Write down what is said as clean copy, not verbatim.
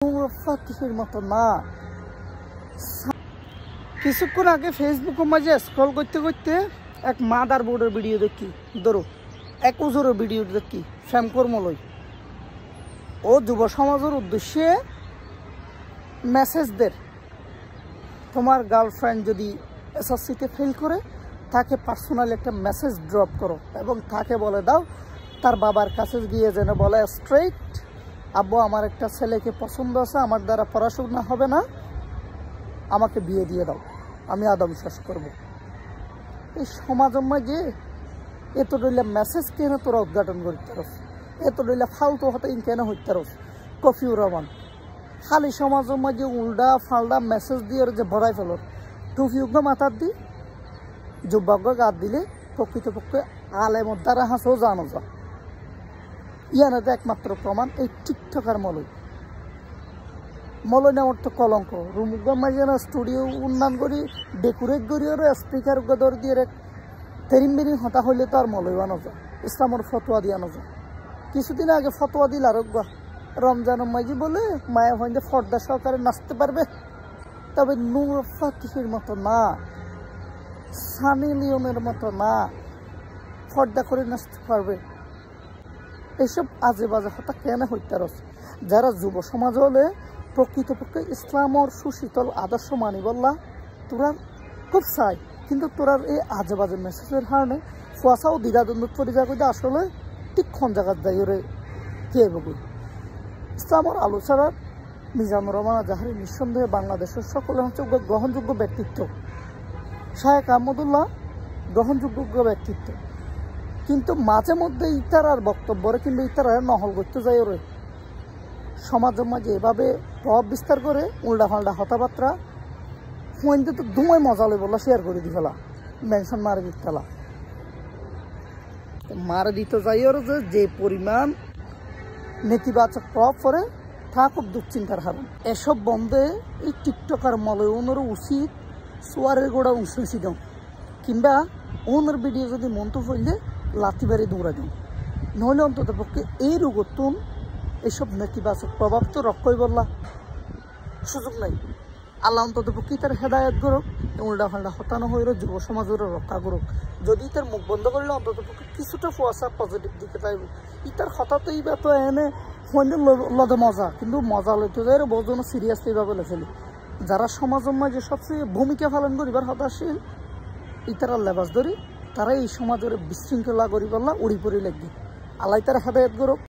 ফাতিসের মতো না। কিছুক্ষণ আগে ফেসবুকের মাঝে স্ক্রল করতে করতে এক মাদার বোর্ডের ভিডিও দেখি, ধরো এক উজোরের ভিডিও দেখি, শ্যামকর মলয় ও যুব সমাজের উদ্দেশ্যে মেসেজ দের, তোমার গার্লফ্রেন্ড যদি এসএসসিতে ফেল করে তাকে পার্সোনালি একটা মেসেজ ড্রপ করো এবং তাকে বলে দাও তার বাবার কাছে গিয়ে যেন বলে স্ট্রেইট, আব্বু আমার একটা ছেলেকে পছন্দ আছে, আমার দ্বারা পড়াশোনা হবে না, আমাকে বিয়ে দিয়ে দাও, আমি আদম শেষ করব। এই সমাজের মাঝে এত রইলে মেসেজ কেন তোরা উদ্ঘাটন করতে পারস, এত রইলে ফালতু হতে কেন হইতে পারস। কফিউর রহমান খালি সমাজের মাঝে উল্টা ফাল্টা মেসেজ দিয়ে যে ভরাই ফেল, টুফিউগ্ন মাথার দি যুবক গাত দিলে প্রকৃতপক্ষে আলেমর দ্বারা হাসেও জানো যা। ইয়ানাতে একমাত্র প্রমাণ এই টিকটকার মলয় নেওয়ার তো কলঙ্ক। রুমুগ্র মাঝে না স্টুডিও উন্নয়ন করি ডেকোরেট করি ওর স্পিকার গদর দিয়ে তেরিম বেরিং হতা হইলে তো আর মলয় আনো যায়, ইসলামের ফতোয়া দিয়ে আনো যায়। কিছুদিন আগে ফতোয়া দিল আর রমজান মাঝি বলে মায়া ভাইন্দে ফর্দা সহকারে নাচতে পারবে, তবে নূর ফাতিসের মতো না, সানি লিওনের মতো না, ফর্দা করে নাচতে পারবে। এইসব আজে বাজে হতা কেন হইতে রস। যারা যুব সমাজ হলে প্রকৃতপক্ষে ইসলামর সুশীতল আদর্শ মানি বললা তোরা খুব চাই, কিন্তু তোরার এই আজে বাজে মেসেজের কারণে ফুয়াশাও দ্বিধাদ্বন্দ্ব পরি যা করতে আসলে ঠিক কোন জায়গার যাই ওরে কে বগুই। ইসলামর আলোচনা মিজানুর রহমান আজাহারি নিঃসন্দেহে বাংলাদেশের সকলের হচ্ছে গ্রহণযোগ্য ব্যক্তিত্ব, শায়েখ আহমদুল্লাহ গ্রহণযোগ্য ব্যক্তিত্ব, কিন্তু মাঝে মধ্যে ইতার আর বক্তব্যরে কিন্তু ইতার নহল করতে যায় ওরে সমাজের মাঝে এভাবে প্রভাব বিস্তার করে উল্টা ফাল্টা হতাবার্তা ফোনতে তো ধুমায় মজা লই বললা শেয়ার করে দি ফেলা, মেনশন মারে দিতে ফেলা, মারে দিতে যাই ওর যে পরিমাণ নেতিবাচক প্রভাব পড়ে তা খুব দুশ্চিন্তার হারণ। এসব বন্ধে এই টিকটকার মলয় ওনারও উচিত সোয়ারের গোড়া উঁচি দাও, কিংবা ওনার ভিডিও যদি মন্তব্য হইলে লাথি বাড়ি দৌড়া দিন, নইলে অন্তত পক্ষে এই রোগতুন এইসব নেতিবাচক প্রভাব তো রক্ষই বললা সুযোগ নাই। আল্লাহ অন্তত পক্ষে তার হেদায়ত করুক, উল্টা ফাল্টা হতানো হইল যুব সমাজের রক্ষা করুক। যদি তার মুখ বন্ধ করলে অন্তত পক্ষে কিছুটা ফুয়াশা পজিটিভ দিকে চাইব। ইতার হঠাৎই বা তো এনে ফোনে লদে মজা, কিন্তু মজা লইতে যায় বহুজন সিরিয়াসলি ভাবে লেখেলি। যারা সমাজের মাঝে সবচেয়ে ভূমিকা পালন করিবার হতাশীল ইতারা লেবাস ধরি, তারা এই সমাজের বিশৃঙ্খলা করি বললা উড়ি পড়ি লাগবে। আল্লাহ তার হেদায়ত করুক।